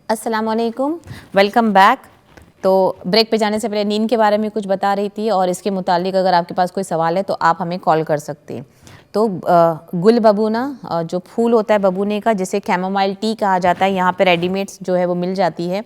अस्सलाम वालेकुम, welcome back. तो ब्रेक पे जाने से पहले नींद के बारे में कुछ बता रही थी और इसके मुतालिक अगर आपके पास कोई सवाल है तो आप हमें कॉल कर सकते हैं। तो गुल बबूना जो फूल होता है बबूने का, जिसे कैमोमाइल टी कहा जाता है, यहाँ पे रेडीमेड्स जो है वो मिल जाती है।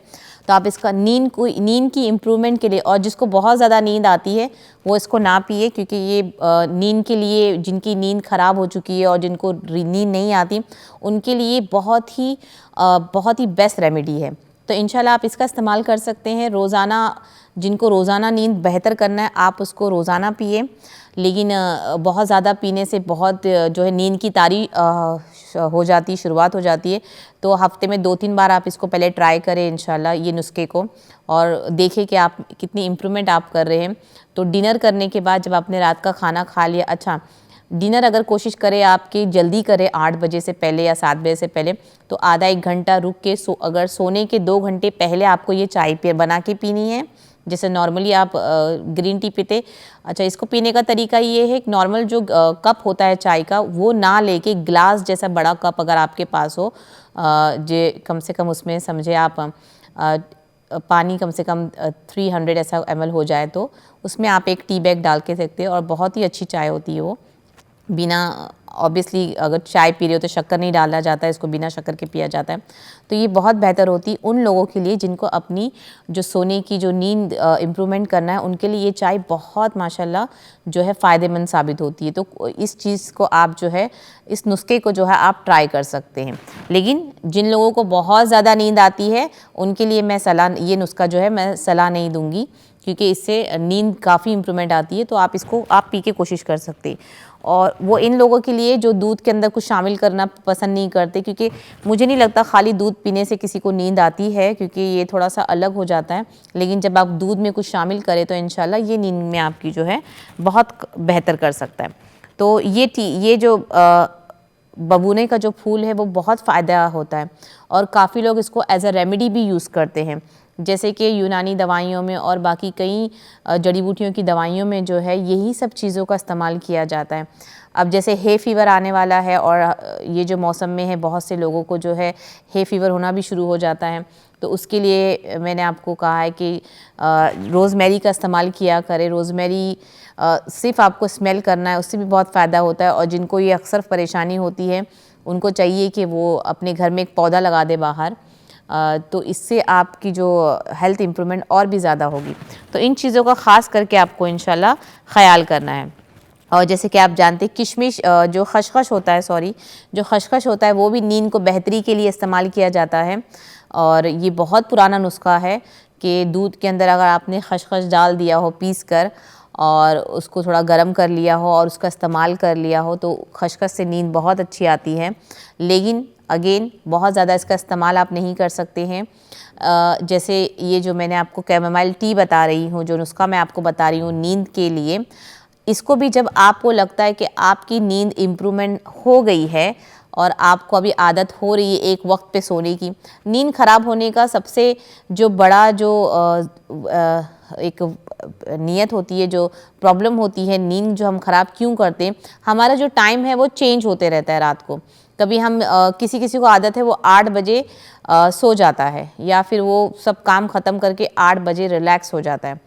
तो आप इसका नींद की इम्प्रूवमेंट के लिए, और जिसको बहुत ज़्यादा नींद आती है वो इसको ना पिए, क्योंकि ये नींद के लिए, जिनकी नींद ख़राब हो चुकी है और जिनको नींद नहीं आती, उनके लिए बहुत ही बेस्ट रेमेडी है। तो इंशाल्लाह आप इसका इस्तेमाल कर सकते हैं रोज़ाना। जिनको रोज़ाना नींद बेहतर करना है आप उसको रोज़ाना पिए, लेकिन बहुत ज़्यादा पीने से बहुत जो है नींद की तारी हो जाती, शुरुआत हो जाती है। तो हफ्ते में 2-3 बार आप इसको पहले ट्राई करें इंशाल्लाह ये नुस्खे को, और देखें कि आप कितनी इम्प्रूवमेंट आप कर रहे हैं। तो डिनर करने के बाद जब आपने रात का खाना खा लिया, अच्छा डिनर अगर कोशिश करें आपकी जल्दी करें 8 बजे से पहले या 7 बजे से पहले, तो आधा 1 घंटा रुक के अगर सोने के 2 घंटे पहले आपको ये चाय बना के पीनी है, जैसे नॉर्मली आप ग्रीन टी पीते। अच्छा, इसको पीने का तरीका ये है कि नॉर्मल जो कप होता है चाय का, वो ना लेके ग्लास जैसा बड़ा कप अगर आपके पास हो, जे कम से कम उसमें समझे आप पानी कम से कम 300 ऐसा ml हो जाए, तो उसमें आप एक टी बैग डाल के सकते हैं। और बहुत ही अच्छी चाय होती है वो, बिना ऑब्वियसली अगर चाय पी रहे हो तो शक्कर नहीं डाला जाता है, इसको बिना शक्कर के पिया जाता है। तो ये बहुत बेहतर होती है उन लोगों के लिए जिनको अपनी जो सोने की जो नींद इम्प्रूवमेंट करना है, उनके लिए ये चाय बहुत माशाल्लाह जो है फ़ायदेमंद साबित होती है। तो इस चीज़ को आप जो है, इस नुस्खे को जो है आप ट्राई कर सकते हैं। लेकिन जिन लोगों को बहुत ज़्यादा नींद आती है उनके लिए मैं ये नुस्खा जो है मैं सलाह नहीं दूँगी, क्योंकि इससे नींद काफ़ी इम्प्रूवमेंट आती है। तो आप इसको आप पी के कोशिश कर सकते हैं। और वो इन लोगों के लिए जो दूध के अंदर कुछ शामिल करना पसंद नहीं करते, क्योंकि मुझे नहीं लगता खाली दूध पीने से किसी को नींद आती है, क्योंकि ये थोड़ा सा अलग हो जाता है। लेकिन जब आप दूध में कुछ शामिल करें तो इंशाल्लाह ये नींद में आपकी जो है बहुत बेहतर कर सकता है। तो ये जो बबूने का जो फूल है वो बहुत फ़ायदा होता है, और काफ़ी लोग इसको एज अ रेमेडी भी यूज़ करते हैं, जैसे कि यूनानी दवाइयों में और बाकी कई जड़ी बूटियों की दवाइयों में जो है यही सब चीज़ों का इस्तेमाल किया जाता है। अब जैसे हे फीवर आने वाला है, और ये जो मौसम में है बहुत से लोगों को जो है हे फीवर होना भी शुरू हो जाता है। तो उसके लिए मैंने आपको कहा है कि रोज़मेरी का इस्तेमाल किया करें। रोज़मेरी सिर्फ आपको स्मेल करना है, उससे भी बहुत फ़ायदा होता है। और जिनको ये अक्सर परेशानी होती है उनको चाहिए कि वो अपने घर में एक पौधा लगा दे बाहर, तो इससे आपकी जो हेल्थ इम्प्रूवमेंट और भी ज़्यादा होगी। तो इन चीज़ों का ख़ास करके आपको इंशाल्लाह ख़याल करना है। और जैसे कि आप जानते हैं किशमिश जो खशखश होता है, जो खशखश होता है वो भी नींद को बेहतरी के लिए इस्तेमाल किया जाता है। और ये बहुत पुराना नुस्खा है कि दूध के अंदर अगर आपने खशखश डाल दिया हो पीस कर, और उसको थोड़ा गर्म कर लिया हो और उसका इस्तेमाल कर लिया हो, तो खशखश से नींद बहुत अच्छी आती है। लेकिन अगेन बहुत ज़्यादा इसका इस्तेमाल आप नहीं कर सकते हैं। जैसे ये जो मैंने आपको कैमोमाइल टी बता रही हूँ, जो नुस्खा मैं आपको बता रही हूँ नींद के लिए, इसको भी जब आपको लगता है कि आपकी नींद इम्प्रूवमेंट हो गई है और आपको अभी आदत हो रही है एक वक्त पे सोने की, नींद ख़राब होने का सबसे जो बड़ा जो एक नियत होती है, जो प्रॉब्लम होती है, नींद जो हम ख़राब क्यों करते हैं, हमारा जो टाइम है वो चेंज होते रहता है रात को। कभी हम किसी किसी को आदत है वो 8 बजे सो जाता है, या फिर वो सब काम ख़त्म करके 8 बजे रिलैक्स हो जाता है।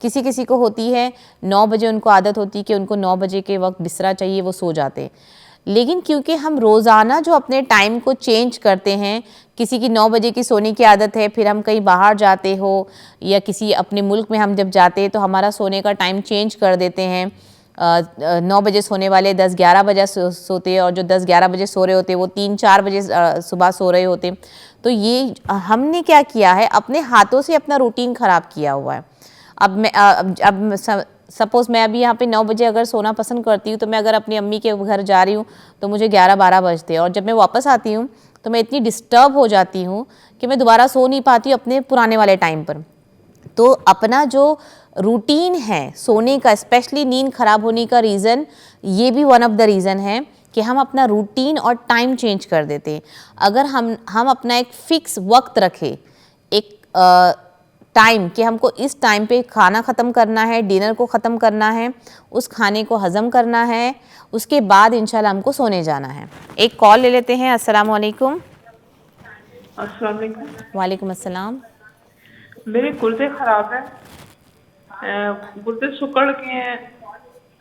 किसी किसी को होती है 9 बजे, उनको आदत होती है कि उनको 9 बजे के वक्त बिस्तरा चाहिए, वो सो जाते हैं। लेकिन क्योंकि हम रोज़ाना जो अपने टाइम को चेंज करते हैं, किसी की 9 बजे की सोने की आदत है, फिर हम कहीं बाहर जाते हो या किसी अपने मुल्क में हम जब जाते हैं तो हमारा सोने का टाइम चेंज कर देते हैं। 9 बजे सोने वाले 10-11 बजे सोते हैं, और जो 10-11 बजे सो रहे होते हैं वो 3-4 बजे सुबह सो रहे होते हैं। तो ये हमने क्या किया है, अपने हाथों से अपना रूटीन ख़राब किया हुआ है। अब सपोज़ मैं अभी यहाँ पे 9 बजे अगर सोना पसंद करती हूँ, तो मैं अगर अपनी अम्मी के घर जा रही हूँ तो मुझे 11-12 बजते हैं, और जब मैं वापस आती हूँ तो मैं इतनी डिस्टर्ब हो जाती हूँ कि मैं दोबारा सो नहीं पाती हूँ अपने पुराने वाले टाइम पर। तो अपना जो रूटीन है सोने का, स्पेशली नींद ख़राब होने का रीज़न, ये भी वन ऑफ द रीज़न है कि हम अपना रूटीन और टाइम चेंज कर देते हैं। अगर हम अपना एक फ़िक्स वक्त रखें, एक टाइम कि हमको इस टाइम पे खाना ख़त्म करना है, डिनर को ख़त्म करना है, उस खाने को हज़म करना है, उसके बाद इंशाल्लाह हमको सोने जाना है। एक कॉल ले लेते हैं। अस्सलाम वालेकुम। अस्सलाम वालेकुम। वालेकुम अस्सलाम। मेरे गुर्दे खराब हैं, गुर्दे सिकुड़ गए हैं।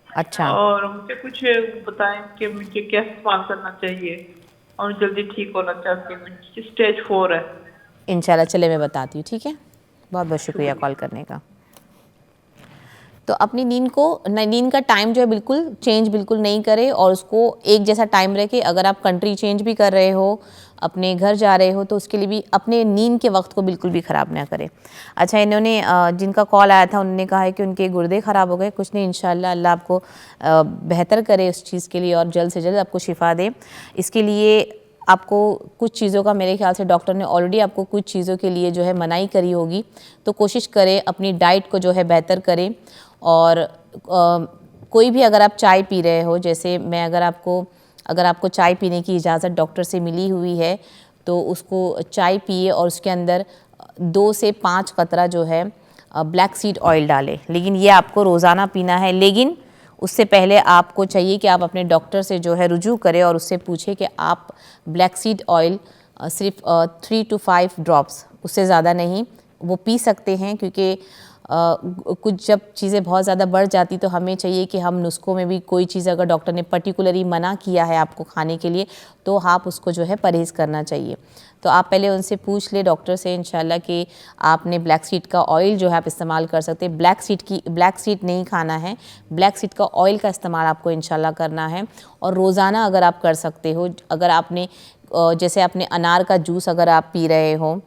अच्छा, और मुझे कुछ बताएं कि मुझे क्या इस्तेमाल करना चाहिए और जल्दी ठीक होना चाहती हूँ। स्टेज 4 है। इंशाल्लाह चले मैं बताती हूँ, ठीक है। बहुत बहुत शुक्रिया शुक्रिया। कॉल करने का। तो अपनी नींद का टाइम जो है बिल्कुल चेंज बिल्कुल नहीं करें और उसको एक जैसा टाइम रखें। अगर आप कंट्री चेंज भी कर रहे हो, अपने घर जा रहे हो, तो उसके लिए भी अपने नींद के वक्त को बिल्कुल भी ख़राब ना करें। अच्छा, इन्होंने जिनका कॉल आया था उन्होंने कहा है कि उनके गुर्दे ख़राब हो गए। कुछ नहीं, इंशाल्लाह अल्लाह आपको बेहतर करे उस चीज़ के लिए और जल्द से जल्द आपको शिफा दे। इसके लिए आपको कुछ चीज़ों का, मेरे ख्याल से डॉक्टर ने ऑलरेडी आपको कुछ चीज़ों के लिए जो है मनाही करी होगी, तो कोशिश करें अपनी डाइट को जो है बेहतर करें। और कोई भी अगर आप चाय पी रहे हो, जैसे मैं अगर आपको चाय पीने की इजाज़त डॉक्टर से मिली हुई है तो उसको चाय पिए और उसके अंदर 2 से 5 कतरा जो है ब्लैक सीड ऑयल डालें। लेकिन ये आपको रोज़ाना पीना है। लेकिन उससे पहले आपको चाहिए कि आप अपने डॉक्टर से जो है रुजू करें और उससे पूछें कि आप ब्लैक सीड ऑयल सिर्फ 3 to 5 ड्रॉप्स, उससे ज़्यादा नहीं, वो पी सकते हैं। क्योंकि कुछ जब चीज़ें बहुत ज़्यादा बढ़ जाती तो हमें चाहिए कि हम नुस्खों में भी कोई चीज़ अगर डॉक्टर ने पर्टिकुलरली मना किया है आपको खाने के लिए, तो आप उसको जो है परहेज़ करना चाहिए। तो आप पहले उनसे पूछ ले डॉक्टर से इंशाल्लाह कि आपने ब्लैक सीड का ऑयल जो है आप इस्तेमाल कर सकते हैं। ब्लैक सीड नहीं खाना है, ब्लैक सीड का ऑयल का इस्तेमाल आपको इंशाल्लाह करना है। और रोज़ाना अगर आप कर सकते हो, अगर आपने जैसे आपने अनार का जूस अगर आप पी रहे हो,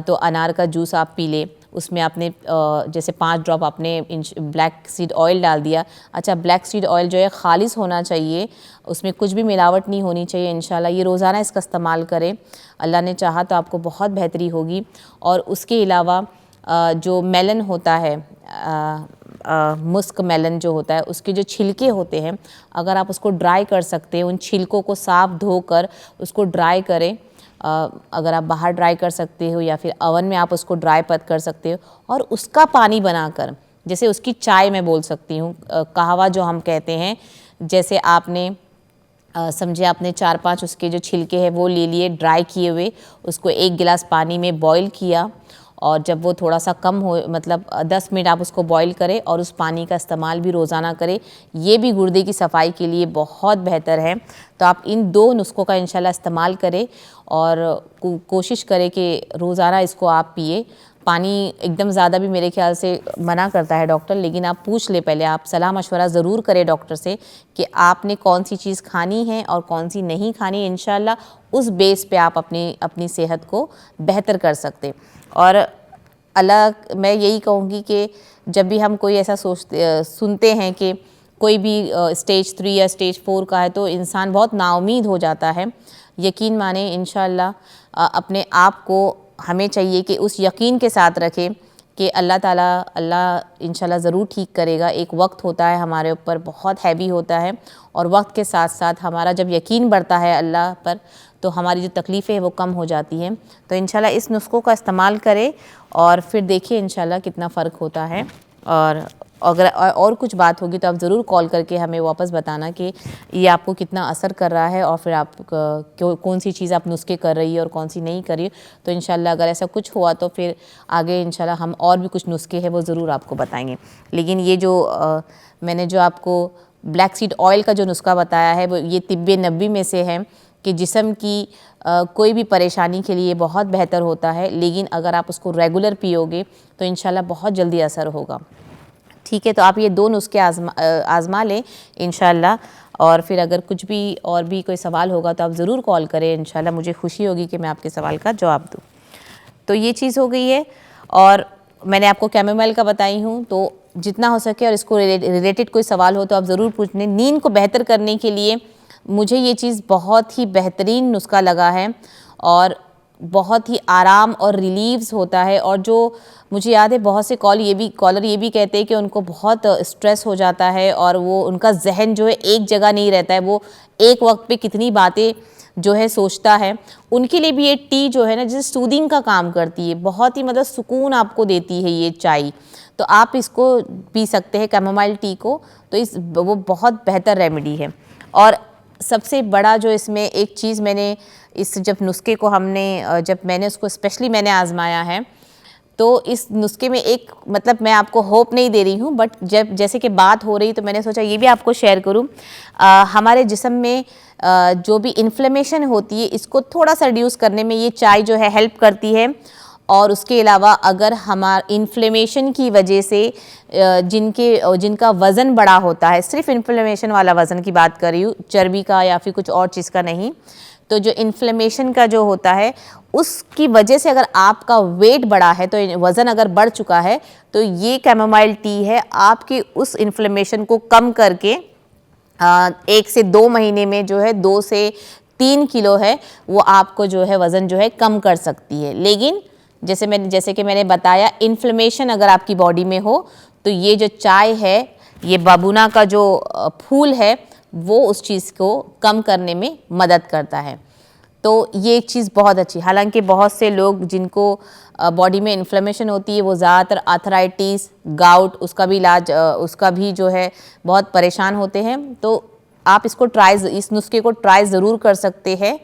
तो अनार का जूस आप पी लें। उसमें आपने जैसे 5 ड्रॉप आपने ब्लैक सीड ऑयल डाल दिया। अच्छा, ब्लैक सीड ऑयल जो है ख़ालिस होना चाहिए, उसमें कुछ भी मिलावट नहीं होनी चाहिए। इंशाल्लाह ये रोज़ाना इसका इस्तेमाल करें, अल्लाह ने चाहा तो आपको बहुत बेहतरी होगी। और उसके अलावा जो मेलन होता है, मुस्क मेलन जो होता है, उसके जो छिलके होते हैं, अगर आप उसको ड्राई कर सकते हैं, उन छिलकों को साफ़ धोकर उसको ड्राई करें। अगर आप बाहर ड्राई कर सकते हो या फिर अवन में आप उसको ड्राई पत कर सकते हो और उसका पानी बनाकर, जैसे उसकी चाय मैं बोल सकती हूँ, कहवा जो हम कहते हैं, जैसे आपने समझे आपने 4-5 उसके जो छिलके हैं वो ले लिए ड्राई किए हुए, उसको 1 गिलास पानी में बॉईल किया और जब वो थोड़ा सा कम हो, मतलब 10 मिनट आप उसको बॉईल करें और उस पानी का इस्तेमाल भी रोज़ाना करें। ये भी गुर्दे की सफाई के लिए बहुत बेहतर है। तो आप इन 2 नुस्खों का इंशाल्लाह इस्तेमाल करें और कोशिश करें कि रोज़ाना इसको आप पिए। पानी एकदम ज़्यादा भी मेरे ख्याल से मना करता है डॉक्टर, लेकिन आप पूछ ले पहले, आप सलाह मशवरा ज़रूर करें डॉक्टर से कि आपने कौन सी चीज़ खानी है और कौन सी नहीं खानी। इंशाल्लाह उस बेस पे आप अपनी सेहत को बेहतर कर सकते। और मैं यही कहूँगी कि जब भी हम कोई ऐसा सुनते हैं कि कोई भी स्टेज 3 या स्टेज 4 का है, तो इंसान बहुत नाउमीद हो जाता है। यकीन माने इंशाल्लाह अपने आप को हमें चाहिए कि उस यकीन के साथ रखें कि अल्लाह इंशाल्लाह ज़रूर ठीक करेगा। एक वक्त होता है हमारे ऊपर बहुत हैवी होता है और वक्त के साथ साथ हमारा जब यकीन बढ़ता है अल्लाह पर, तो हमारी जो तकलीफ़ें हैं वो कम हो जाती हैं। तो इंशाल्लाह इस नुस्खों का इस्तेमाल करें और फिर देखिए इंशाल्लाह कितना फ़र्क होता है। और अगर और कुछ बात होगी तो आप ज़रूर कॉल करके हमें वापस बताना कि ये आपको कितना असर कर रहा है और फिर आप कौन सी चीज़ आप नुस्खे कर रही है और कौन सी नहीं कर रही है। तो इंशाल्लाह अगर ऐसा कुछ हुआ तो फिर आगे इंशाल्लाह हम और भी कुछ नुस्खे हैं वो ज़रूर आपको बताएंगे। लेकिन ये जो मैंने जो आपको ब्लैक सीड ऑयल का जो नुस्खा बताया है वो ये तिब्बे नबी में से है कि जिस्म की कोई भी परेशानी के लिए बहुत बेहतर होता है। लेकिन अगर आप उसको रेगुलर पियोगे तो इंशाल्लाह बहुत जल्दी असर होगा। ठीक है, तो आप ये 2 नुस्खे आज़मा लें इंशाल्लाह। और फिर अगर कुछ भी और भी कोई सवाल होगा तो आप ज़रूर कॉल करें, इंशाल्लाह मुझे खुशी होगी कि मैं आपके सवाल का जवाब दूँ। तो ये चीज़ हो गई है। और मैंने आपको कैमोमाइल का बताई हूँ, तो जितना हो सके और इसको रिलेटेड कोई सवाल हो तो आप ज़रूर पूछ लें। नींद को बेहतर करने के लिए मुझे ये चीज़ बहुत ही बेहतरीन नुस्खा लगा है और बहुत ही आराम और रिलीव्स होता है। और जो मुझे याद है बहुत से कॉलर ये भी कहते हैं कि उनको बहुत स्ट्रेस हो जाता है और वो उनका जहन जो है एक जगह नहीं रहता है, वो एक वक्त पे कितनी बातें जो है सोचता है। उनके लिए भी ये टी जो है ना, जैसे सूदिंग का काम करती है, बहुत ही मतलब सुकून आपको देती है ये चाय। तो आप इसको पी सकते हैं कैमोमाइल टी को, तो वो बहुत बेहतर रेमेडी है। और सबसे बड़ा जो इसमें एक चीज़ मैंने इस जब नुस्खे को हमने जब मैंने उसको स्पेशली मैंने आजमाया है, तो इस नुस्खे में एक मतलब मैं आपको होप नहीं दे रही हूँ, बट जब जैसे कि बात हो रही तो मैंने सोचा ये भी आपको शेयर करूँ। हमारे जिस्म में जो भी इन्फ्लेमेशन होती है इसको थोड़ा सा रिड्यूस करने में ये चाय जो है हेल्प करती है। और उसके अलावा अगर हमारा इन्फ्लेमेशन की वजह से जिनका वज़न बड़ा होता है, सिर्फ इन्फ्लेमेशन वाला वज़न की बात कर रही हूँ, चर्बी का या फिर कुछ और चीज़ का नहीं, तो जो इन्फ्लेमेशन का जो होता है उसकी वजह से अगर आपका वेट बढ़ा है, तो वज़न अगर बढ़ चुका है, तो ये कैमोमाइल टी है आपकी उस इन्फ्लेमेशन को कम करके 1 से 2 महीने में जो है 2 से 3 किलो है वो आपको जो है वज़न जो है कम कर सकती है। लेकिन जैसे कि मैंने बताया, इन्फ्लेमेशन अगर आपकी बॉडी में हो तो ये जो चाय है, ये बबूना का जो फूल है वो उस चीज़ को कम करने में मदद करता है। तो ये एक चीज़ बहुत अच्छी, हालांकि बहुत से लोग जिनको बॉडी में इन्फ्लेमेशन होती है वो ज़्यादातर आर्थराइटिस, गाउट, उसका भी इलाज उसका भी जो है बहुत परेशान होते हैं। तो आप इस नुस्खे को ट्राई ज़रूर कर सकते हैं।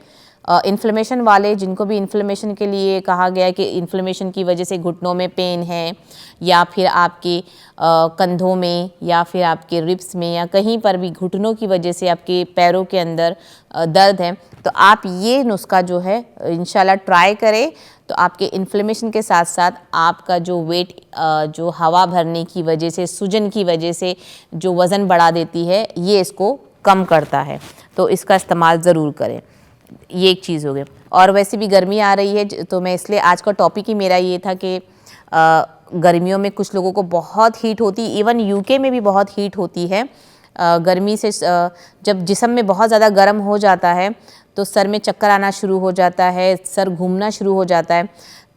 इन्फ्लेमेशन वाले, जिनको भी इन्फ्लेमेशन के लिए कहा गया है कि इन्फ्लेमेशन की वजह से घुटनों में पेन है या फिर आपके कंधों में या फिर आपके रिब्स में या कहीं पर भी घुटनों की वजह से आपके पैरों के अंदर दर्द है, तो आप ये नुस्खा जो है इंशाल्लाह ट्राई करें। तो आपके इन्फ्लेमेशन के साथ साथ आपका जो वेट जो हवा भरने की वजह से, सूजन की वजह से जो वज़न बढ़ा देती है, ये इसको कम करता है। तो इसका इस्तेमाल ज़रूर करें। ये एक चीज़ हो गई। और वैसे भी गर्मी आ रही है, तो मैं इसलिए आज का टॉपिक ही मेरा ये था कि गर्मियों में कुछ लोगों को बहुत हीट होती, इवन यूके में भी बहुत हीट होती है। गर्मी से जब जिस्म में बहुत ज़्यादा गर्म हो जाता है तो सर में चक्कर आना शुरू हो जाता है, सर घूमना शुरू हो जाता है।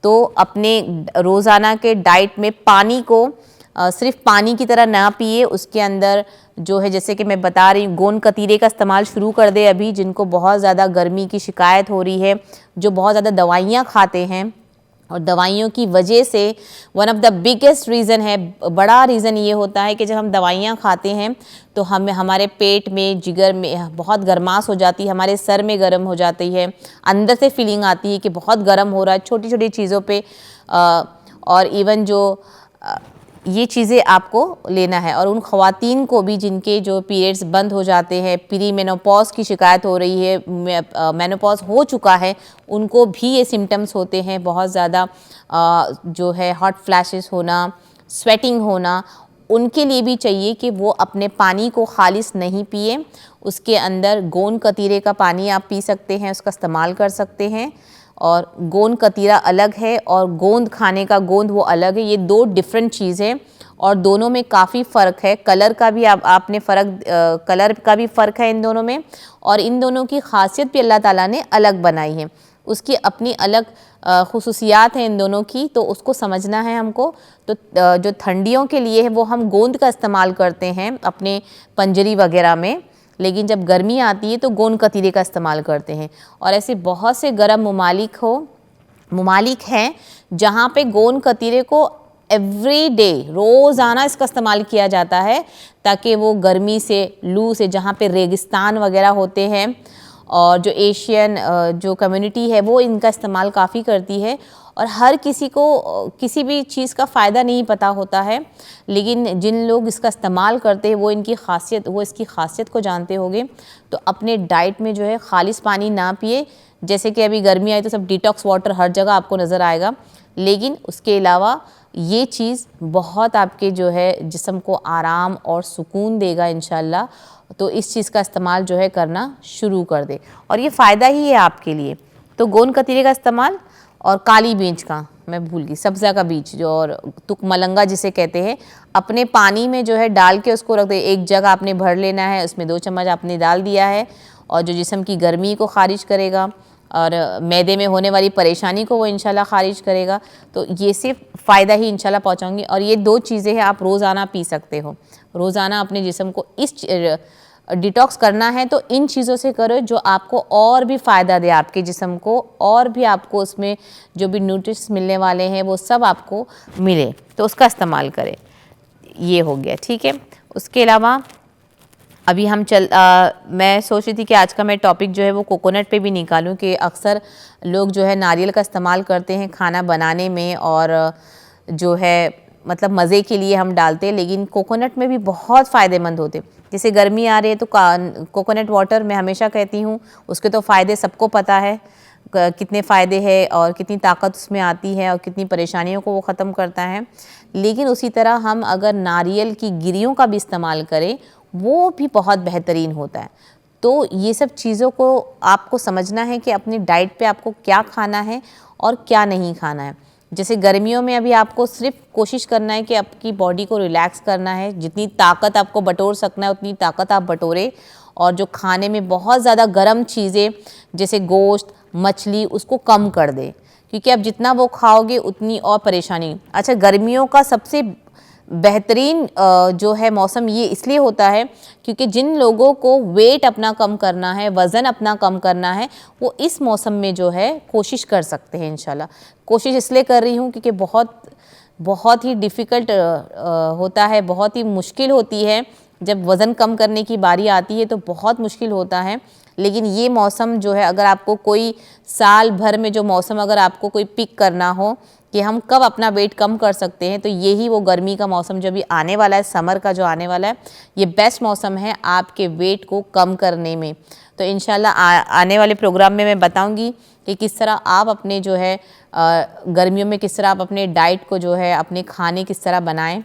तो अपने रोज़ाना के डाइट में पानी को सिर्फ पानी की तरह ना पिए, उसके अंदर जो है, जैसे कि मैं बता रही हूँ, गोंद कतीरे का इस्तेमाल शुरू कर दे। अभी जिनको बहुत ज़्यादा गर्मी की शिकायत हो रही है, जो बहुत ज़्यादा दवाइयाँ खाते हैं और दवाइयों की वजह से one of the biggest reason है, बड़ा रीज़न ये होता है कि जब हम दवाइयाँ खाते हैं तो हमारे पेट में, जिगर में बहुत गर्माश हो जाती है, हमारे सर में गर्म हो जाती है, अंदर से फीलिंग आती है कि बहुत गर्म हो रहा है छोटी छोटी चीज़ों पे। और इवन जो ये चीज़ें आपको लेना है। और उन ख़वातीन को भी जिनके जो पीरियड्स बंद हो जाते हैं, प्री मेनोपॉज की शिकायत हो रही है, मेनोपॉज हो चुका है, उनको भी ये सिम्टम्स होते हैं बहुत ज़्यादा, जो है हॉट फ्लैशेस होना, स्वेटिंग होना, उनके लिए भी चाहिए कि वो अपने पानी को खालिस नहीं पिए। उसके अंदर गोंद कतीरे का पानी आप पी सकते हैं, उसका इस्तेमाल कर सकते हैं। और गोंद कतीरा अलग है और गोंद खाने का गोंद वो अलग है, ये दो डिफरेंट चीज़ है और दोनों में काफ़ी फ़र्क है। कलर का भी आपने कलर का भी फ़र्क है इन दोनों में, और इन दोनों की खासियत भी अल्लाह ताला ने अलग बनाई है, उसकी अपनी अलग खुसूसियात हैं इन दोनों की, तो उसको समझना है हमको। तो जो ठंडियों के लिए है वो हम गोंद का इस्तेमाल करते हैं अपने पंजरी वगैरह में, लेकिन जब गर्मी आती है तो गोंद कतीरे का इस्तेमाल करते हैं। और ऐसे बहुत से गर्म ममालिक हैं जहाँ पे गोंद कतीरे को एवरी डे, रोज़ाना इसका इस्तेमाल किया जाता है, ताकि वो गर्मी से, लू से, जहाँ पे रेगिस्तान वगैरह होते हैं और जो एशियन जो कम्युनिटी है वो इनका इस्तेमाल काफ़ी करती है। और हर किसी को किसी भी चीज़ का फ़ायदा नहीं पता होता है, लेकिन जिन लोग इसका इस्तेमाल करते हैं वो इसकी खासियत को जानते होंगे। तो अपने डाइट में जो है खालिस पानी ना पिए, जैसे कि अभी गर्मी आई तो सब डिटॉक्स वाटर हर जगह आपको नज़र आएगा, लेकिन उसके अलावा ये चीज़ बहुत आपके जो है जिस्म को आराम और सुकून देगा इंशाल्लाह। तो इस चीज़ का इस्तेमाल जो है करना शुरू कर दे और ये फ़ायदा ही है आपके लिए। तो गोंद कतीरे का इस्तेमाल, और काली बीज का, मैं भूल गई, सब्ज़ा का बीज जो, और तुक मलंगा जिसे कहते हैं, अपने पानी में जो है डाल के उसको रख दे। एक जग आपने भर लेना है, उसमें 2 चम्मच आपने डाल दिया है, और जो जिस्म की गर्मी को खारिज करेगा और मैदे में होने वाली परेशानी को वो इंशाल्लाह खारिज करेगा। तो ये सिर्फ फ़ायदा ही इंशाल्लाह पहुँचाऊँगी। और ये 2 चीज़ें हैं, आप रोज़ाना पी सकते हो। रोज़ाना अपने जिस्म को इस डिटॉक्स करना है तो इन चीज़ों से करो जो आपको और भी फ़ायदा दे आपके जिस्म को, और भी आपको उसमें जो भी न्यूट्रिशंस मिलने वाले हैं वो सब आपको मिले, तो उसका इस्तेमाल करें। ये हो गया, ठीक है। उसके अलावा अभी मैं सोच रही थी कि आज का मैं टॉपिक जो है वो कोकोनट पे भी निकालूं कि अक्सर लोग जो है नारियल का इस्तेमाल करते हैं खाना बनाने में, और जो है मतलब मज़े के लिए हम डालते हैं, लेकिन कोकोनट में भी बहुत फ़ायदेमंद होते हैं। जैसे गर्मी आ रही है तो कोकोनट वाटर मैं हमेशा कहती हूँ, उसके तो फ़ायदे सबको पता है कितने फ़ायदे हैं और कितनी ताकत उसमें आती है और कितनी परेशानियों को वो ख़त्म करता है। लेकिन उसी तरह हम अगर नारियल की गिरियों का भी इस्तेमाल करें वो भी बहुत बेहतरीन होता है। तो ये सब चीज़ों को आपको समझना है कि अपनी डाइट पे आपको क्या खाना है और क्या नहीं खाना है। जैसे गर्मियों में अभी आपको सिर्फ कोशिश करना है कि आपकी बॉडी को रिलैक्स करना है, जितनी ताकत आपको बटोर सकना है उतनी ताकत आप बटोरें, और जो खाने में बहुत ज़्यादा गर्म चीज़ें जैसे गोश्त मछली उसको कम कर दे, क्योंकि आप जितना वो खाओगे उतनी और परेशानी। अच्छा, गर्मियों का सबसे बेहतरीन जो है मौसम ये इसलिए होता है क्योंकि जिन लोगों को वेट अपना कम करना है, वज़न अपना कम करना है, वो इस मौसम में जो है कोशिश कर सकते हैं इंशाल्लाह। कोशिश इसलिए कर रही हूँ क्योंकि बहुत ही डिफ़िकल्ट होता है, बहुत ही मुश्किल होती है जब वज़न कम करने की बारी आती है, तो बहुत मुश्किल होता है। लेकिन ये मौसम जो है, अगर आपको कोई साल भर में जो मौसम अगर आपको कोई पिक करना हो कि हम कब अपना वेट कम कर सकते हैं, तो यही वो गर्मी का मौसम जो भी आने वाला है, समर का जो आने वाला है, ये बेस्ट मौसम है आपके वेट को कम करने में। तो इंशाल्लाह आने वाले प्रोग्राम में मैं बताऊंगी कि किस तरह आप अपने जो है गर्मियों में किस तरह आप अपने डाइट को जो है अपने खाने किस तरह बनाएं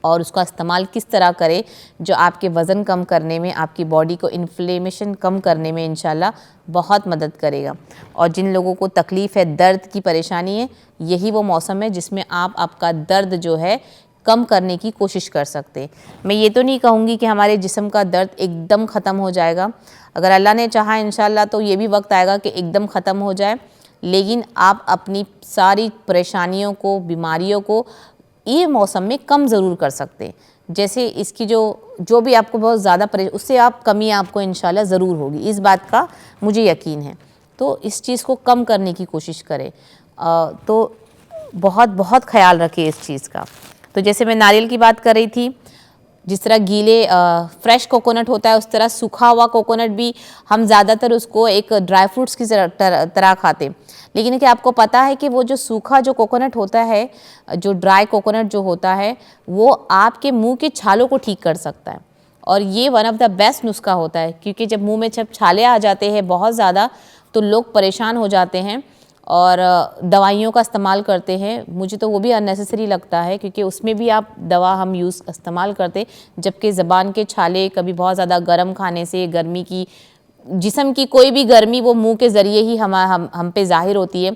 और उसका इस्तेमाल किस तरह करें जो आपके वज़न कम करने में, आपकी बॉडी को इन्फ्लेमेशन कम करने में इंशाल्लाह बहुत मदद करेगा। और जिन लोगों को तकलीफ़ है, दर्द की परेशानी है, यही वो मौसम है जिसमें आप आपका दर्द जो है कम करने की कोशिश कर सकते हैं। मैं ये तो नहीं कहूँगी कि हमारे जिस्म का दर्द एकदम ख़त्म हो जाएगा, अगर अल्लाह ने चाहा इंशाल्लाह तो ये भी वक्त आएगा कि एकदम ख़त्म हो जाए, लेकिन आप अपनी सारी परेशानियों को, बीमारियों को ये मौसम में कम ज़रूर कर सकते हैं। जैसे इसकी जो भी आपको बहुत ज़्यादा उससे आप कमी आपको इंशाल्लाह ज़रूर होगी, इस बात का मुझे यकीन है। तो इस चीज़ को कम करने की कोशिश करें, तो बहुत बहुत ख्याल रखें इस चीज़ का। तो जैसे मैं नारियल की बात कर रही थी, जिस तरह गीले फ्रेश कोकोनट होता है, उस तरह सूखा हुआ कोकोनट भी हम ज़्यादातर उसको एक ड्राई फ्रूट्स की तरह खाते हैं। लेकिन क्या आपको पता है कि वो जो सूखा जो कोकोनट होता है, जो ड्राई कोकोनट जो होता है, वो आपके मुंह के छालों को ठीक कर सकता है। और ये वन ऑफ द बेस्ट नुस्खा होता है, क्योंकि जब मुंह में जब छाले आ जाते हैं बहुत ज़्यादा तो लोग परेशान हो जाते हैं और दवाइयों का इस्तेमाल करते हैं। मुझे तो वो भी अननेसेसरी लगता है, क्योंकि उसमें भी आप दवा हम इस्तेमाल करते, जबकि ज़बान के छाले कभी बहुत ज़्यादा गर्म खाने से, गर्मी की जिस्म की कोई भी गर्मी वो मुंह के ज़रिए ही हम पे ज़ाहिर होती है।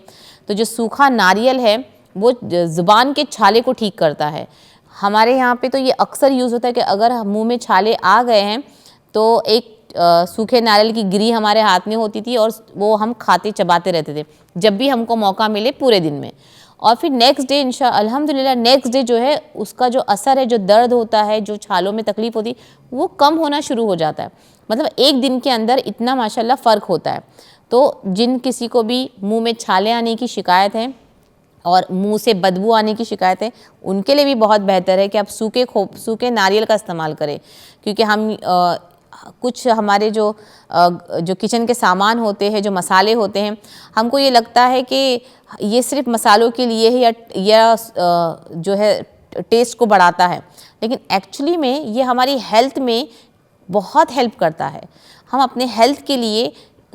तो जो सूखा नारियल है वो ज़ुबान के छाले को ठीक करता है। हमारे यहाँ पे तो ये अक्सर यूज़ होता है कि अगर मुंह में छाले आ गए हैं तो एक सूखे नारियल की गिरी हमारे हाथ में होती थी और वो हम खाते चबाते रहते थे जब भी हमको मौका मिले पूरे दिन में। और फिर नेक्स्ट डे अल्हम्दुलिल्लाह नेक्स्ट डे जो है उसका जो असर है, जो दर्द होता है, जो छालों में तकलीफ़ होती है, वो कम होना शुरू हो जाता है। मतलब एक दिन के अंदर इतना माशाल्लाह फ़र्क होता है। तो जिन किसी को भी मुंह में छाले आने की शिकायत है और मुंह से बदबू आने की शिकायत है, उनके लिए भी बहुत बेहतर है कि आप सूखे नारियल का इस्तेमाल करें। क्योंकि हम कुछ हमारे जो किचन के सामान होते हैं, जो मसाले होते हैं, हमको ये लगता है कि ये सिर्फ मसालों के लिए ही या जो है टेस्ट को बढ़ाता है, लेकिन एक्चुअली में ये हमारी हेल्थ में बहुत हेल्प करता है। हम अपने हेल्थ के लिए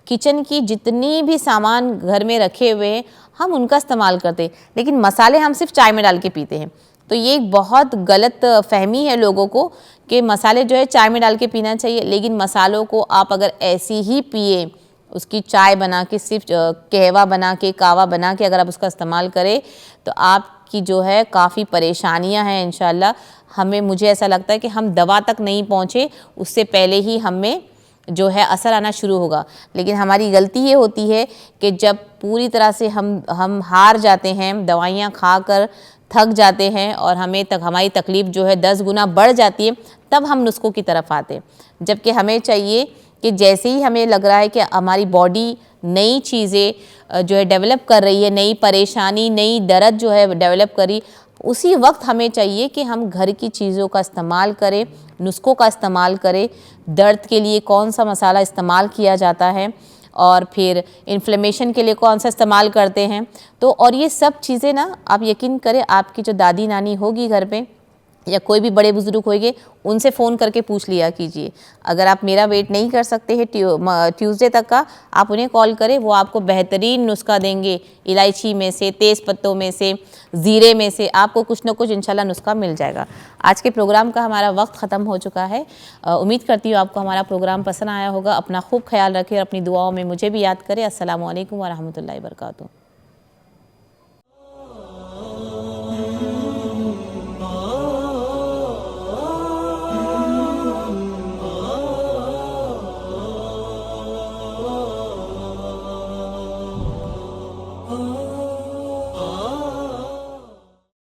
किचन की जितनी भी सामान घर में रखे हुए हैं हम उनका इस्तेमाल करते हैं, लेकिन मसाले हम सिर्फ चाय में डाल के पीते हैं। तो ये एक बहुत गलत फहमी है लोगों को कि मसाले जो है चाय में डाल के पीना चाहिए, लेकिन मसालों को आप अगर ऐसे ही पिए, उसकी चाय बना के, सिर्फ कहवा बना के, कावा बना के अगर आप उसका इस्तेमाल करें तो आपकी जो है काफ़ी परेशानियां हैं इंशाल्लाह। मुझे ऐसा लगता है कि हम दवा तक नहीं पहुँचे उससे पहले ही हमें जो है असर आना शुरू होगा। लेकिन हमारी गलती ये होती है कि जब पूरी तरह से हम हार जाते हैं, दवाइयाँ खाकर थक जाते हैं और हमारी तकलीफ़ जो है 10 गुना बढ़ जाती है, तब हम नुस्खों की तरफ आते हैं। जबकि हमें चाहिए कि जैसे ही हमें लग रहा है कि हमारी बॉडी नई चीज़ें जो है डेवलप कर रही है, नई परेशानी, नई दर्द जो है डेवलप करी, उसी वक्त हमें चाहिए कि हम घर की चीज़ों का इस्तेमाल करें, नुस्खों का इस्तेमाल करें, दर्द के लिए कौन सा मसाला इस्तेमाल किया जाता है और फिर इन्फ्लेमेशन के लिए कौन सा इस्तेमाल करते हैं। तो और ये सब चीज़ें ना आप यकीन करें, आपकी जो दादी नानी होगी घर पे या कोई भी बड़े बुजुर्ग होंगे, उनसे फ़ोन करके पूछ लिया कीजिए। अगर आप मेरा वेट नहीं कर सकते हैं ट्यूसडे तक का, आप उन्हें कॉल करें, वो आपको बेहतरीन नुस्खा देंगे। इलायची में से, तेज़ पत्तों में से, ज़ीरे में से आपको कुछ ना कुछ इंशाल्लाह नुस्खा मिल जाएगा। आज के प्रोग्राम का हमारा वक्त ख़त्म हो चुका है। उम्मीद करती हूँ आपको हमारा प्रोग्राम पसंद आया होगा। अपना खूब ख्याल रखें और अपनी दुआओं में मुझे भी याद करें। अस्सलामु अलैकुम व रहमतुल्लाहि व बरकातुहू।